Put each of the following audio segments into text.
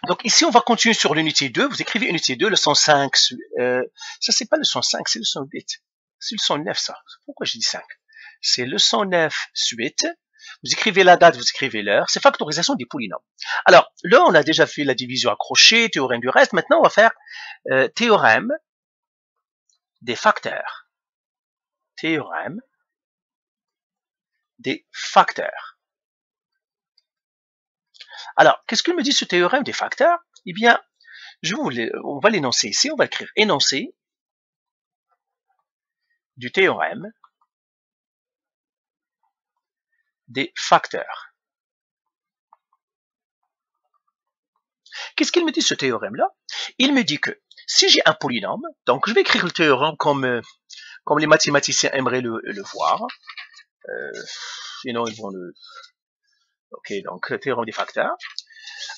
Donc ici, on va continuer sur l'unité 2. Vous écrivez unité 2, leçon 5. Ça, c'est pas leçon 5, c'est leçon 8. C'est leçon 9, ça. Pourquoi j'ai dit 5? C'est leçon 9, suite. Vous écrivez la date, vous écrivez l'heure. C'est factorisation des polynômes. Alors, là, on a déjà fait la division à crochet, théorème du reste. Maintenant, on va faire théorème des facteurs. Théorème des facteurs. Alors, qu'est-ce qu'il me dit ce théorème des facteurs? Eh bien, on va l'énoncer ici, on va écrire énoncé du théorème des facteurs. Qu'est-ce qu'il me dit ce théorème-là? Il me dit que si j'ai un polynôme, donc je vais écrire le théorème comme les mathématiciens aimeraient le voir, sinon ils vont le... Ok, donc le théorème des facteurs.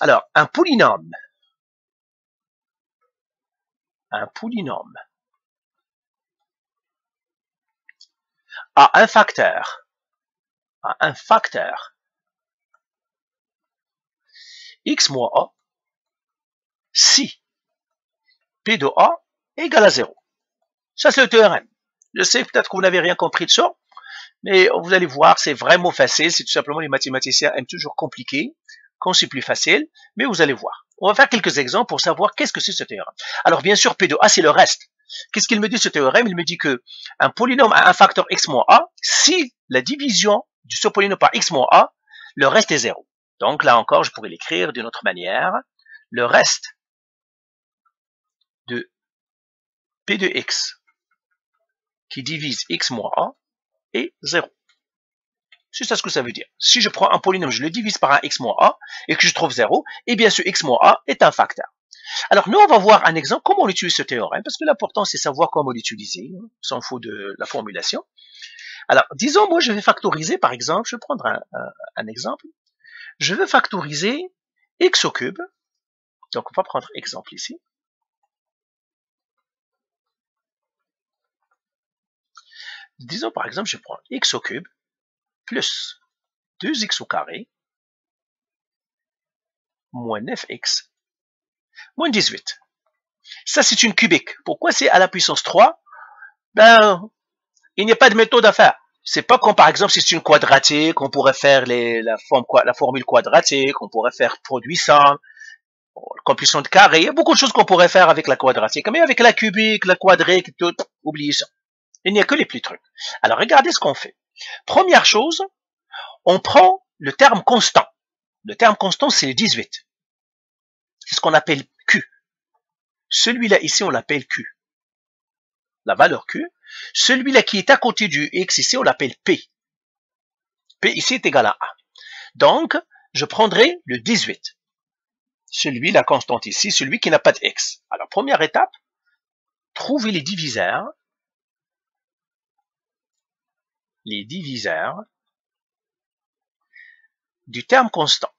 Alors, un polynôme a un facteur x moins a si P de A égale à 0. Ça, c'est le théorème. Je sais peut-être que vous n'avez rien compris de ça, mais vous allez voir, c'est vraiment facile. C'est tout simplement les mathématiciens aiment toujours compliquer. Quand c'est plus facile, mais vous allez voir. On va faire quelques exemples pour savoir qu'est-ce que c'est ce théorème. Alors, bien sûr, P de A, c'est le reste. Qu'est-ce qu'il me dit ce théorème? Il me dit que un polynôme a un facteur x moins a si la division de ce polynôme par x moins a, le reste est 0. Donc là encore, je pourrais l'écrire d'une autre manière. Le reste de P de x qui divise x moins a est 0. C'est ça ce que ça veut dire. Si je prends un polynôme, je le divise par un x moins a et que je trouve 0, eh bien ce x moins a est un facteur. Alors nous, on va voir un exemple, comment on utilise ce théorème, parce que l'important c'est savoir comment l'utiliser, on s'en fout de la formulation. Alors, disons, moi je vais factoriser, par exemple, je vais prendre un exemple, je veux factoriser x au cube, donc on va prendre exemple ici. Disons par exemple, je prends x au cube plus 2x au carré moins 9x moins 18. Ça, c'est une cubique. Pourquoi c'est à la puissance 3? Ben, il n'y a pas de méthode à faire. C'est pas comme par exemple si c'est une quadratique, on pourrait faire la formule quadratique, on pourrait faire produit simple, complétion de carré, il y a beaucoup de choses qu'on pourrait faire avec la quadratique, mais avec la cubique, la quadrique, tout, oubliez ça. Il n'y a que les petits trucs. Alors regardez ce qu'on fait. Première chose, on prend le terme constant. Le terme constant, c'est le 18. C'est ce qu'on appelle Q. Celui-là, ici, on l'appelle Q. La valeur Q. Celui-là qui est à côté du X, ici, on l'appelle P. P, ici, est égal à 1. Donc, je prendrai le 18. Celui, la constante ici, celui qui n'a pas de X. Alors, première étape, trouver les diviseurs. Les diviseurs du terme constant.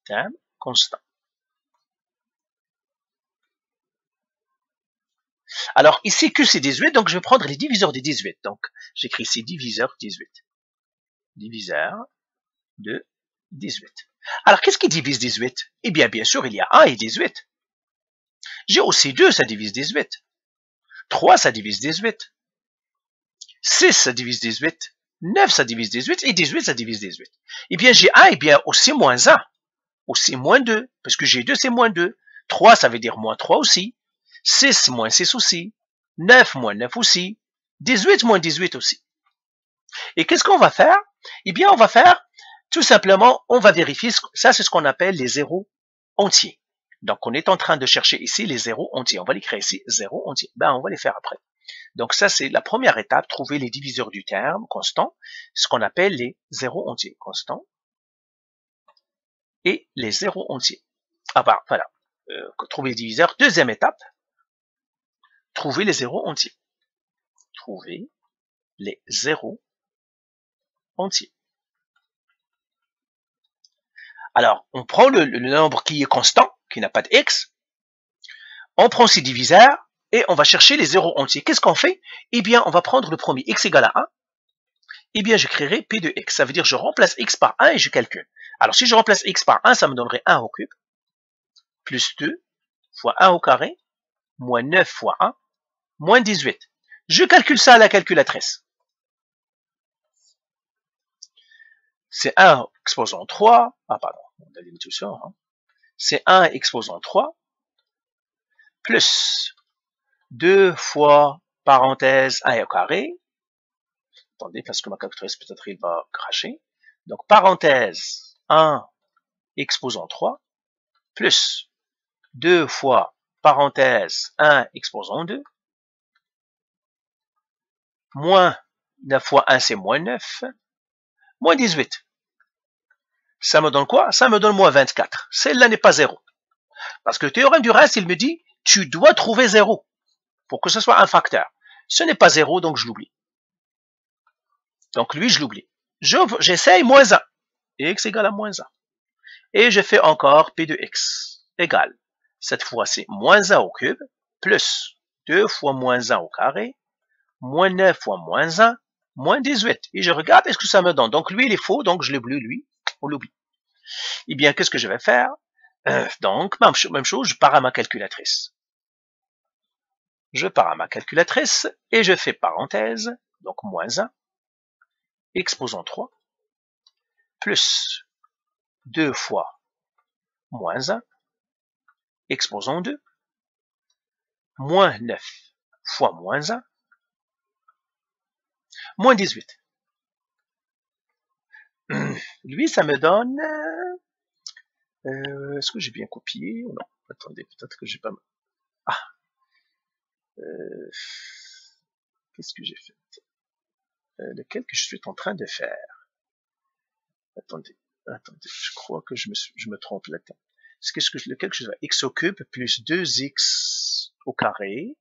Terme constant. Alors, ici, Q, c'est 18, donc je vais prendre les diviseurs de 18. Donc, j'écris ici diviseur 18. Diviseur de 18. Alors, qu'est-ce qui divise 18? Eh bien, bien sûr, il y a 1 et 18. J'ai aussi 2, ça divise 18. 3, ça divise 18. 6, ça divise 18. 9, ça divise 18. Et 18, ça divise 18. Eh bien, j'ai 1, eh bien, aussi moins 1. Aussi moins 2. Parce que j'ai 2, c'est moins 2. 3, ça veut dire moins 3 aussi. 6 moins 6 aussi. 9 moins 9 aussi. 18 moins 18 aussi. Et qu'est-ce qu'on va faire? Eh bien, on va faire, tout simplement, on va vérifier, ça c'est ce qu'on appelle les zéros entiers. Donc, on est en train de chercher ici les zéros entiers. On va l'écrire ici, zéros entiers. Ben, on va les faire après. Donc, ça c'est la première étape, trouver les diviseurs du terme constant, ce qu'on appelle les zéros entiers. Constants et les zéros entiers. Ah ben, voilà. Trouver les diviseurs. Deuxième étape, trouver les zéros entiers. Trouver les zéros entiers. Alors, on prend le nombre qui est constant, qui n'a pas de x, on prend ses diviseurs, et on va chercher les zéros entiers. Qu'est-ce qu'on fait? Eh bien, on va prendre le premier, x égale à 1, eh bien, j'écrirai p de x. Ça veut dire je remplace x par 1 et je calcule. Alors, si je remplace x par 1, ça me donnerait 1 au cube, plus 2 fois 1 au carré, moins 9 fois 1, moins 18. Je calcule ça à la calculatrice. C'est 1 exposant 3, pardon, on a tout ça, hein. C'est 1 exposant 3, plus 2 fois, parenthèse, 1 au carré. Attendez, parce que ma calculatrice, peut-être, il va cracher. Donc, parenthèse, 1 exposant 3, plus 2 fois, parenthèse, 1 exposant 2, moins 9 fois 1, c'est moins 9, moins 18. Ça me donne quoi? Ça me donne moins 24. Celle-là n'est pas 0. Parce que le théorème du reste, il me dit, tu dois trouver 0 pour que ce soit un facteur. Ce n'est pas 0, donc je l'oublie. Donc lui, je l'oublie. J'essaye moins 1. X égale à moins 1. Et je fais encore P de X égale. Cette fois, c'est moins 1 au cube, plus 2 fois moins 1 au carré, moins 9 fois moins 1, moins 18. Et je regarde, est-ce que ça me donne? Donc lui, il est faux, donc je l'oublie, lui. On l'oublie. Eh bien, qu'est-ce que je vais faire? Donc, même chose, je pars à ma calculatrice. Je pars à ma calculatrice et je fais parenthèse, donc moins 1, exposant 3, plus 2 fois moins 1, exposant 2, moins 9 fois moins 1, moins 18. Lui, ça me donne... est-ce que j'ai bien copié ou non? Attendez, peut-être que j'ai pas... Ah, qu'est-ce que j'ai fait? Lequel que je suis en train de faire? Attendez, je crois que je me trompe là-dedans. Lequel que je fais? X au cube plus 2x au carré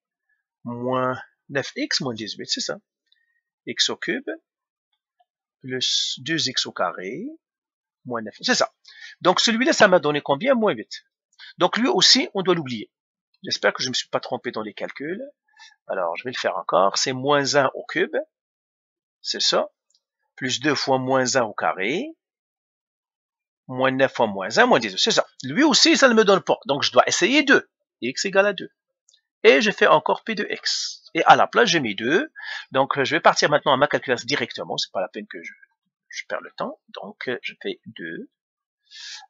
moins 9x moins 18, c'est ça. X au cube plus 2x au carré moins 9, c'est ça. Donc celui-là, ça m'a donné combien? Moins 8. Donc lui aussi, on doit l'oublier. J'espère que je ne me suis pas trompé dans les calculs. Alors, je vais le faire encore. C'est moins 1 au cube. C'est ça. Plus 2 fois moins 1 au carré. Moins 9 fois moins 1, moins 18. C'est ça. Lui aussi, ça ne me donne pas. Donc, je dois essayer 2. X égale à 2. Et je fais encore P de X. Et à la place, j'ai mis 2. Donc, je vais partir maintenant à ma calculatrice directement. C'est pas la peine que je perds le temps. Donc, je fais 2.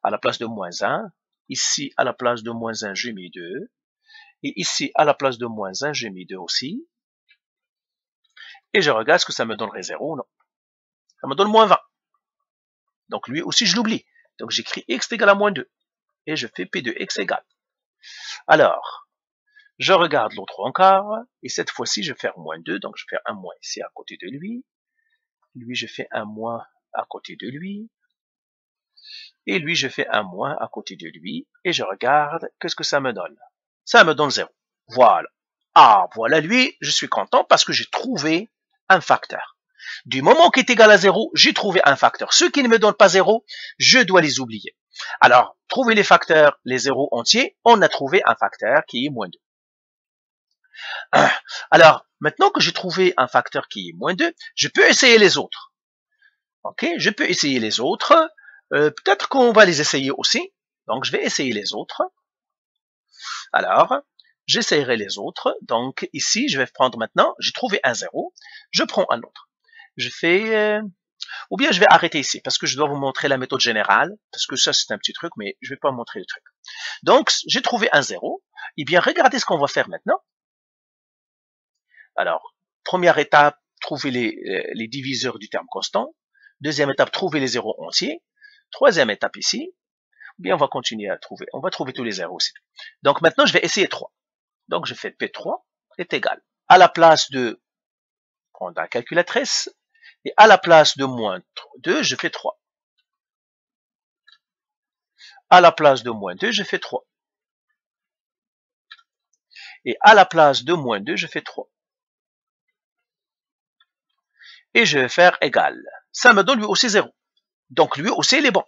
À la place de moins 1. Ici, à la place de moins 1, j'ai mis 2. Et ici, à la place de moins 1, j'ai mis 2 aussi. Et je regarde ce que ça me donnerait 0 ou non. Ça me donne moins 20. Donc lui aussi, je l'oublie. Donc j'écris x égale à moins 2. Et je fais p de x égale. Alors, je regarde l'autre encore. Et cette fois-ci, je vais faire moins 2. Donc je fais un moins ici à côté de lui. Lui, je fais un moins à côté de lui. Et lui, je fais un moins à côté de lui. Et je regarde, qu'est-ce que ça me donne? Ça me donne 0. Voilà. Ah, voilà, lui, je suis content parce que j'ai trouvé un facteur. Du moment qu'il est égal à 0, j'ai trouvé un facteur. Ceux qui ne me donnent pas 0, je dois les oublier. Alors, trouver les facteurs, les zéros entiers, on a trouvé un facteur qui est moins 2. Alors, maintenant que j'ai trouvé un facteur qui est moins 2, je peux essayer les autres. Ok, je peux essayer les autres. Peut-être qu'on va les essayer aussi. Donc, je vais essayer les autres. Alors, j'essayerai les autres. Donc, ici, je vais prendre maintenant, j'ai trouvé un 0. Je prends un autre. Je fais... ou bien je vais arrêter ici, parce que je dois vous montrer la méthode générale, parce que ça, c'est un petit truc, mais je ne vais pas montrer le truc. Donc, j'ai trouvé un 0. Eh bien, regardez ce qu'on va faire maintenant. Alors, première étape, trouver les diviseurs du terme constant. Deuxième étape, trouver les zéros entiers. Troisième étape ici. Ou bien on va continuer à trouver. On va trouver tous les zéros aussi. Donc, maintenant, je vais essayer 3. Donc, je fais P3 est égal. À la place de prendre la calculatrice, et à la place de moins 2, je fais 3. À la place de moins 2, je fais 3. Et à la place de moins 2, je fais 3. Et je vais faire égal. Ça me donne lui aussi 0. Donc lui aussi, il est bon.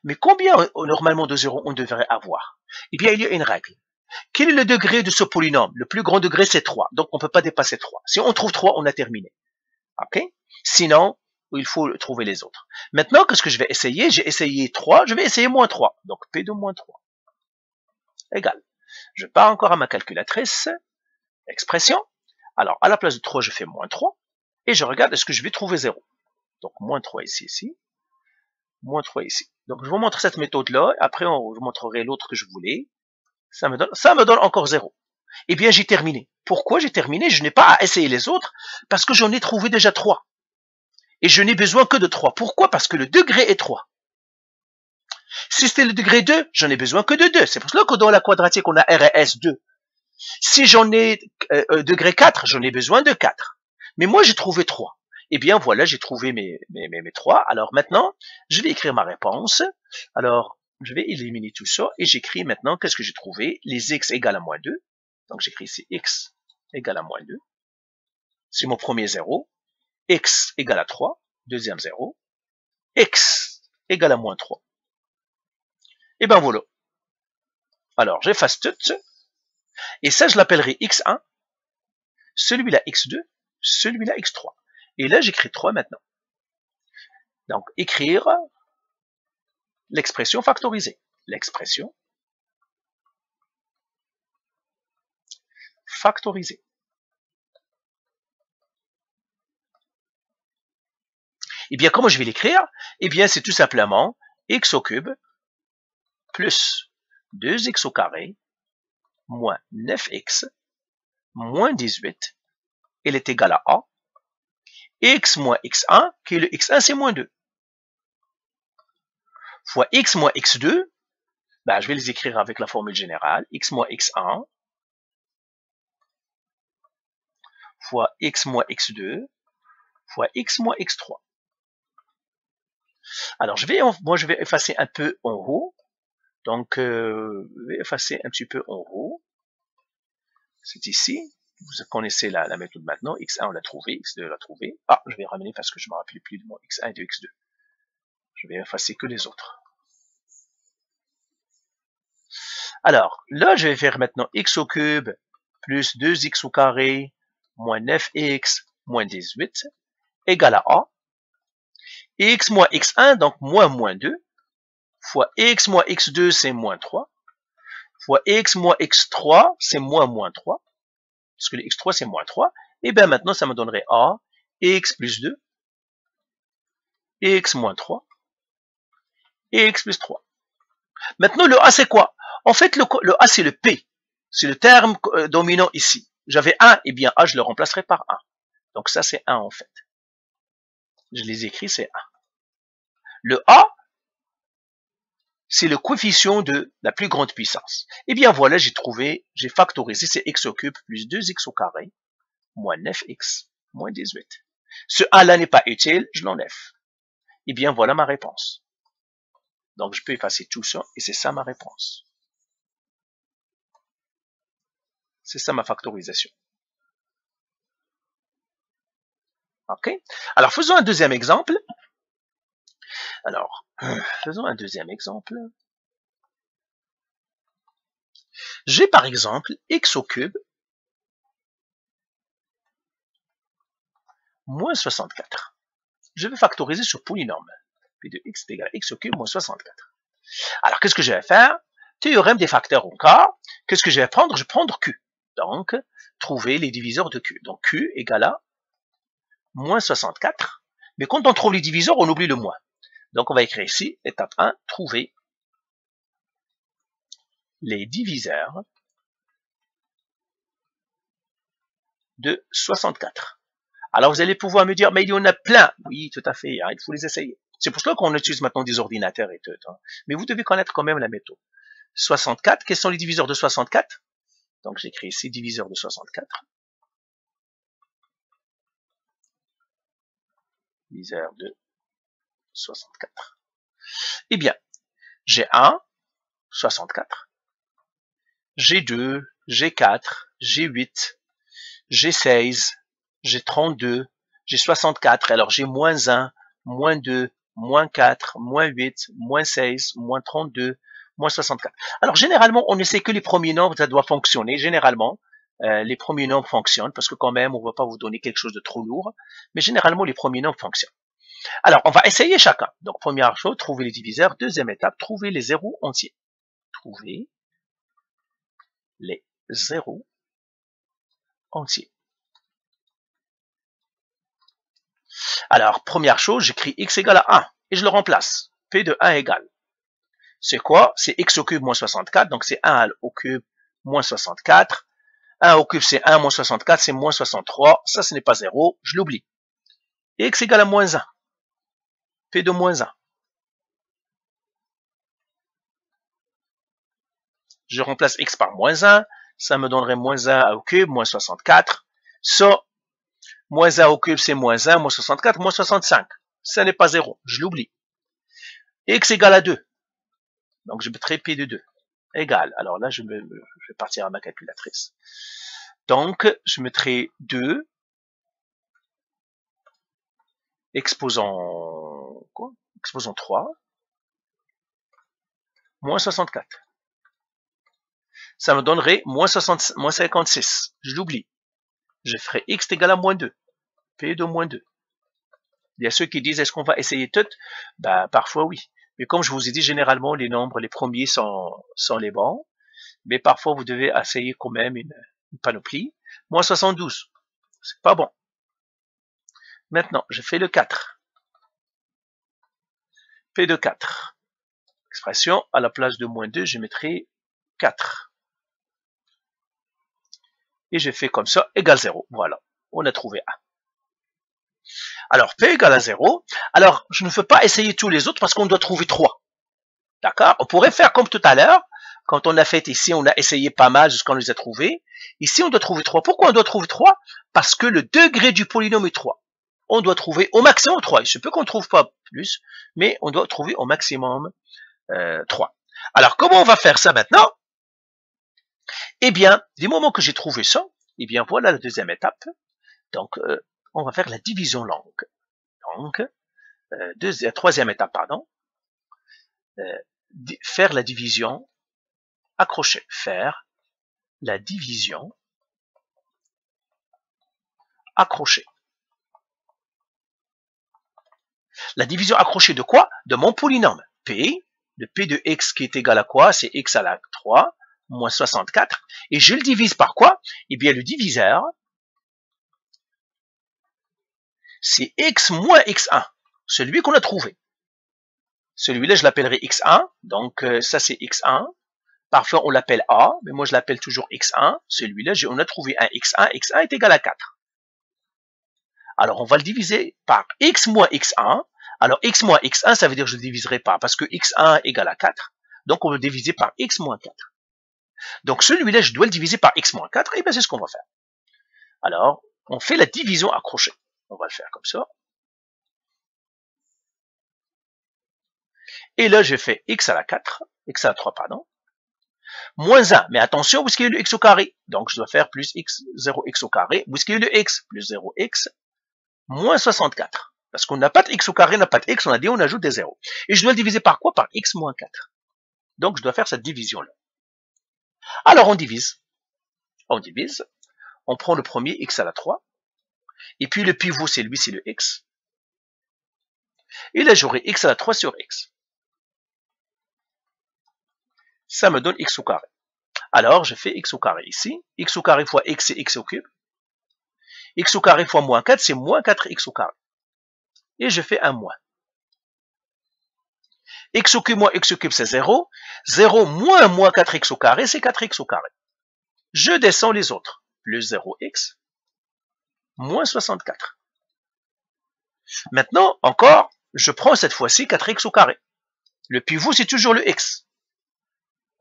Mais combien normalement de 0 on devrait avoir? Eh bien, il y a une règle. Quel est le degré de ce polynôme? Le plus grand degré, c'est 3. Donc, on ne peut pas dépasser 3. Si on trouve 3, on a terminé. OK? Sinon, où il faut trouver les autres. Maintenant, qu'est-ce que je vais essayer? J'ai essayé 3, je vais essayer moins 3. Donc, P de moins 3 égale. Je pars encore à ma calculatrice, expression. Alors, à la place de 3, je fais moins 3, et je regarde est-ce que je vais trouver 0. Donc, moins 3 ici, moins 3 ici. Donc, je vous montre cette méthode-là, après, je vous montrerai l'autre que je voulais. Ça me donne encore 0. Eh bien, j'ai terminé. Pourquoi j'ai terminé? Je n'ai pas à essayer les autres, parce que j'en ai trouvé déjà 3. Et je n'ai besoin que de 3. Pourquoi? Parce que le degré est 3. Si c'était le degré 2, j'en ai besoin que de 2. C'est pour cela que dans la quadratique, on a R et S 2. Si j'en ai degré 4, j'en ai besoin de 4. Mais moi, j'ai trouvé 3. Eh bien, voilà, j'ai trouvé mes 3. Alors maintenant, je vais écrire ma réponse. Alors, je vais éliminer tout ça et j'écris maintenant, qu'est-ce que j'ai trouvé? Les x égale à moins 2. Donc, j'écris ici x égale à moins 2. C'est mon premier 0. X égale à 3. Deuxième 0. X égale à moins 3. Et ben voilà. Alors, j'efface tout. Et ça, je l'appellerai x1. Celui-là, x2. Celui-là, x3. Et là, j'écris 3 maintenant. Donc, écrire l'expression factorisée. L'expression factorisée. Eh bien, comment je vais l'écrire? Eh bien, c'est tout simplement x au cube plus 2x au carré moins 9x moins 18, elle est égale à a. X moins x1, qui est le x1, c'est moins 2. Fois x moins x2, ben, je vais les écrire avec la formule générale. X moins x1 fois x moins x2 fois x moins x3. Alors, moi, je vais effacer un peu en haut. Donc, je vais effacer un petit peu en haut. C'est ici. Vous connaissez la méthode maintenant. X1, on l'a trouvé. X2, on l'a trouvé. Ah, je vais ramener parce que je ne me rappelle plus de mon X1 et de X2. Je vais effacer que les autres. Alors, là, je vais faire maintenant x au cube plus 2x au carré moins 9x moins 18 égale à a. X moins x1, donc moins 2, fois x moins x2, c'est moins 3, fois x moins x3, c'est moins 3, parce que le x3, c'est moins 3. Et bien maintenant, ça me donnerait a, x plus 2, x moins 3, et x plus 3. Maintenant, le a, c'est quoi? En fait, le a, c'est le p. C'est le terme dominant ici. J'avais 1, et bien a, je le remplacerai par 1. Donc ça, c'est 1 en fait. Je les écris, c'est 1. Le a, c'est le coefficient de la plus grande puissance. Et bien voilà, j'ai factorisé, c'est x au cube plus 2x au carré moins 9x moins 18. Ce a là n'est pas utile, je l'enlève. Et bien voilà ma réponse. Donc je peux effacer tout ça, et c'est ça ma réponse. C'est ça ma factorisation. Ok? Alors faisons un deuxième exemple. Alors, faisons un deuxième exemple. J'ai par exemple x au cube moins 64. Je vais factoriser sur polynôme. P de x est égal à x au cube moins 64. Alors, qu'est-ce que je vais faire? Théorème des facteurs en K. Qu'est-ce que je vais prendre? Je vais prendre Q. Donc, trouver les diviseurs de Q. Donc, Q égale à moins 64. Mais quand on trouve les diviseurs, on oublie le moins. Donc, on va écrire ici, étape 1, trouver les diviseurs de 64. Alors, vous allez pouvoir me dire, mais il y en a plein. Oui, tout à fait, hein, il faut les essayer. C'est pour cela qu'on utilise maintenant des ordinateurs et tout. Hein. Mais vous devez connaître quand même la méthode. 64, quels sont les diviseurs de 64? Donc, j'écris ici diviseur de 64. Diviseur de 64. Eh bien, j'ai 1, 64. J'ai 2, j'ai 4, j'ai 8, j'ai 16, j'ai 32, j'ai 64. Alors, j'ai moins 1, moins 2, moins 4, moins 8, moins 16, moins 32, moins 64. Alors, généralement, on ne sait que les premiers nombres, ça doit fonctionner. Généralement, les premiers nombres fonctionnent parce que quand même, on ne va pas vous donner quelque chose de trop lourd. Mais généralement, les premiers nombres fonctionnent. Alors, on va essayer chacun. Donc, première chose, trouver les diviseurs. Deuxième étape, trouver les zéros entiers. Trouver les zéros entiers. Alors, première chose, j'écris x égale à 1 et je le remplace. P de 1 égale. C'est quoi? C'est x au cube moins 64, donc c'est 1 au cube moins 64. 1 au cube, c'est 1 moins 64, c'est moins 63. Ça, ce n'est pas 0, je l'oublie. X égale à moins 1. P de moins 1. Je remplace x par moins 1. Ça me donnerait moins 1 au cube, moins 64. Ça, moins 1 au cube, c'est moins 1, moins 64, moins 65. Ça n'est pas 0, je l'oublie. X égale à 2. Donc, je mettrai P de 2. Égal. Alors là, je vais partir à ma calculatrice. Donc, je mettrai 2 exposant quoi? Exposant 3 moins 64. Ça me donnerait moins 56. Je l'oublie. Je ferai x égale à moins 2. P de moins 2. Il y a ceux qui disent, est-ce qu'on va essayer tout? Ben, parfois oui. Mais comme je vous ai dit, généralement, les nombres, les premiers sont les bons. Mais parfois, vous devez essayer quand même une panoplie. Moins 72. C'est pas bon. Maintenant, je fais le 4. P de 4. Expression, à la place de moins 2, je mettrai 4. Et je fais comme ça, égale 0. Voilà, on a trouvé 1. Alors, P égale à 0. Alors, je ne veux pas essayer tous les autres parce qu'on doit trouver 3. D'accord? On pourrait faire comme tout à l'heure. Quand on a fait ici, on a essayé pas mal jusqu'à on les a trouvés. Ici, on doit trouver 3. Pourquoi on doit trouver 3? Parce que le degré du polynôme est 3. On doit trouver au maximum 3. Il se peut qu'on ne trouve pas plus, mais on doit trouver au maximum 3. Alors, comment on va faire ça maintenant? Eh bien, du moment que j'ai trouvé ça, eh bien, voilà la deuxième étape. Donc, on va faire la division longue. Donc, troisième étape, pardon. Faire la division accrochée. Faire la division accrochée. La division accrochée de quoi? De mon polynôme. P, de P de x qui est égal à quoi? C'est x à la 3 moins 64. Et je le divise par quoi? Eh bien, le diviseur, c'est x moins x1. Celui qu'on a trouvé. Celui-là, je l'appellerai x1. Donc, ça, c'est x1. Parfois, on l'appelle a, mais moi, je l'appelle toujours x1. Celui-là, on a trouvé un x1. x1 est égal à 4. Alors, on va le diviser par x moins x1. Alors, x moins x1, ça veut dire que je ne le diviserai pas, parce que x1 égale à 4. Donc, on va le diviser par x moins 4. Donc, celui-là, je dois le diviser par x moins 4, et bien, c'est ce qu'on va faire. Alors, on fait la division accrochée. On va le faire comme ça. Et là, je fais x à la 4, x à la 3, pardon, moins 1. Mais attention, où est-ce qu'il y a le x au carré? Donc, je dois faire plus x, 0x au carré. Où est-ce qu'il y a le x? Plus 0x, moins 64. Parce qu'on n'a pas de x au carré, on n'a pas de x, on a dit on ajoute des zéros. Et je dois le diviser par quoi? Par x moins 4. Donc, je dois faire cette division-là. Alors, on divise. On divise. On prend le premier, x à la 3. Et puis, le pivot, c'est lui, c'est le x. Et là, j'aurai x à la 3 sur x. Ça me donne x au carré. Alors, je fais x au carré ici. X au carré fois x, c'est x au cube. X au carré fois moins 4, c'est moins 4x au carré. Et je fais un moins. X au cube moins x au cube, c'est 0. 0 moins 4x au carré, c'est 4x au carré. Je descends les autres. Plus 0x, moins 64. Maintenant, encore, je prends cette fois-ci 4x au carré. Le pivot, c'est toujours le x.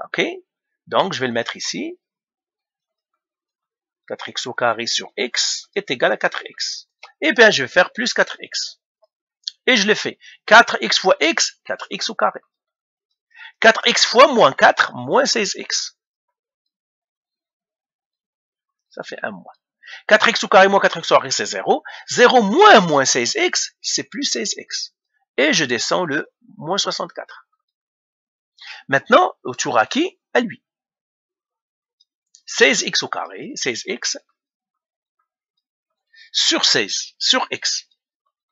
OK? Donc, je vais le mettre ici. 4x au carré sur x est égal à 4x. Eh bien, je vais faire plus 4x. Et je le fais. 4x fois x, 4x au carré. 4x fois moins 4, moins 16x. Ça fait un moins. 4x au carré moins 4x au carré, c'est 0. 0 moins 16x, c'est plus 16x. Et je descends le moins 64. Maintenant, au tour à qui? À lui. 16x au carré, 16x, sur 16, sur x.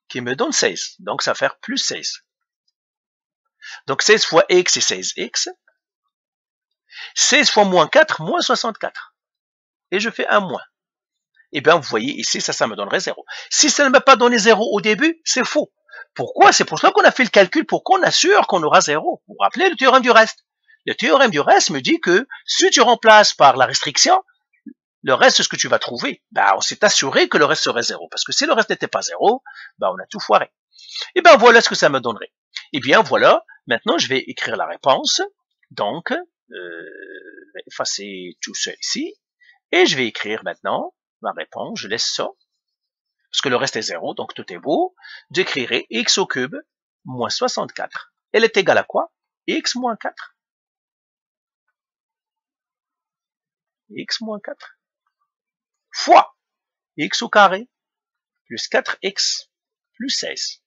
qui me donne 16. Donc, ça va faire plus 16. Donc, 16 fois x, c'est 16x. 16 fois moins 4, moins 64. Et je fais un moins. Et bien, vous voyez, ici, ça me donnerait 0. Si ça ne m'a pas donné 0 au début, c'est faux. Pourquoi? C'est pour cela qu'on a fait le calcul, pour qu'on assure qu'on aura 0. Vous vous rappelez le théorème du reste? Le théorème du reste me dit que si tu remplaces par la restriction, le reste, ce que tu vas trouver, on s'est assuré que le reste serait 0. Parce que si le reste n'était pas 0, on a tout foiré. Et bien, voilà ce que ça me donnerait. Et bien, voilà. Maintenant, je vais écrire la réponse. Donc, effacer tout ça ici. Et je vais écrire maintenant ma réponse. Je laisse ça. Parce que le reste est 0, donc tout est beau. J'écrirai x au cube moins 64. Elle est égale à quoi? X moins 4. X moins 4. Fois x au carré plus 4x plus 16.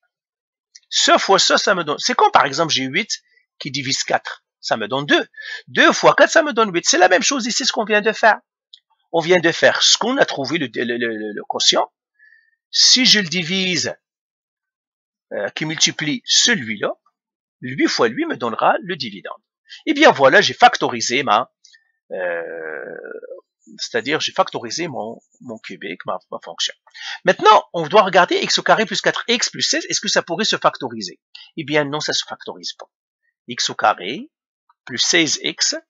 Ce fois ça me donne... C'est comme par exemple j'ai 8 qui divise 4. Ça me donne 2. 2 fois 4, ça me donne 8. C'est la même chose ici, ce qu'on vient de faire. On vient de faire ce qu'on a trouvé, le quotient. Si je le divise, qui multiplie celui-là, 8 fois lui me donnera le dividende. Et bien voilà, j'ai factorisé c'est-à-dire j'ai factorisé mon cubique, ma fonction. Maintenant, on doit regarder x au carré plus 4x plus 16, est-ce que ça pourrait se factoriser? Eh bien non, ça se factorise pas. X au carré plus 16x,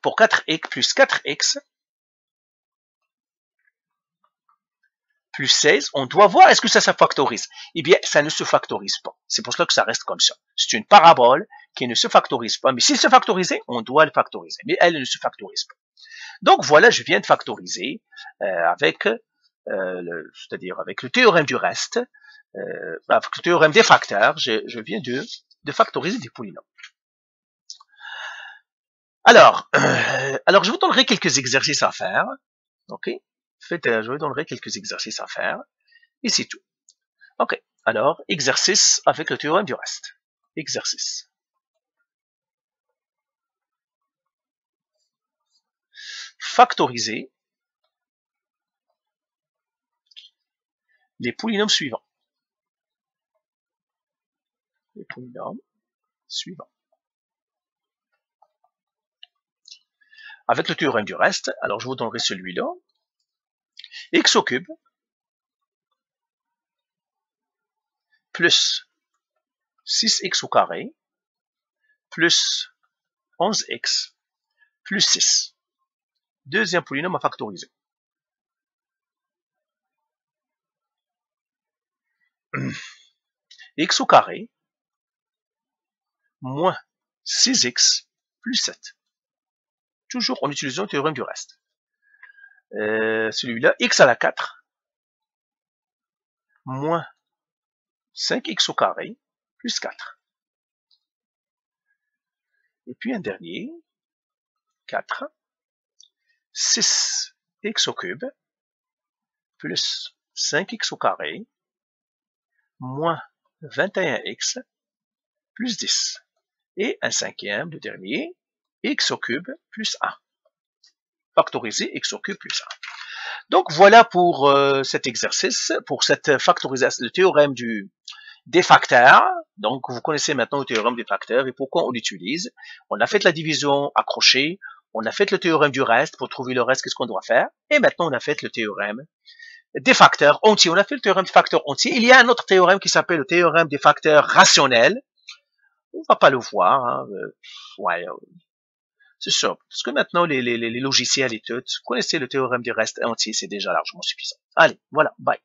pour 4x plus 4x, plus 16, on doit voir est-ce que ça se factorise. Eh bien, ça ne se factorise pas. C'est pour cela que ça reste comme ça. C'est une parabole qui ne se factorise pas. Mais s'il se factorisait, on doit le factoriser. Mais elle ne se factorise pas. Donc voilà, je viens de factoriser c'est-à-dire avec le théorème du reste, avec le théorème des facteurs, je viens de factoriser des polynômes. Alors, je vous donnerai quelques exercices à faire. Ok? Je vous donnerai quelques exercices à faire. Et c'est tout. Ok. Alors, exercice avec le théorème du reste. Exercice. Factoriser les polynômes suivants. Les polynômes suivants. Avec le théorème du reste, alors je vous donnerai celui-là. X au cube plus 6x au carré plus 11x plus 6. Deuxième polynôme à factoriser. X au carré moins 6x plus 7. Toujours en utilisant le théorème du reste. Celui-là, x à la 4 moins 5x au carré plus 4. Et puis un dernier, 4, 6x au cube plus 5x au carré moins 21x plus 10. Et un cinquième, le dernier, x au cube plus 1. Factoriser x au cube plus 1. Donc voilà pour cet exercice, pour cette factorisation, le théorème des facteurs. Donc vous connaissez maintenant le théorème des facteurs et pourquoi on l'utilise. On a fait la division accrochée, on a fait le théorème du reste, pour trouver le reste, qu'est-ce qu'on doit faire. Et maintenant on a fait le théorème des facteurs entiers. On a fait le théorème des facteurs entiers. Il y a un autre théorème qui s'appelle le théorème des facteurs rationnels. On va pas le voir. Hein. Ouais, c'est ça. Parce que maintenant, les logiciels et tout, vous connaissez le théorème du reste entier, c'est déjà largement suffisant. Allez, voilà, bye.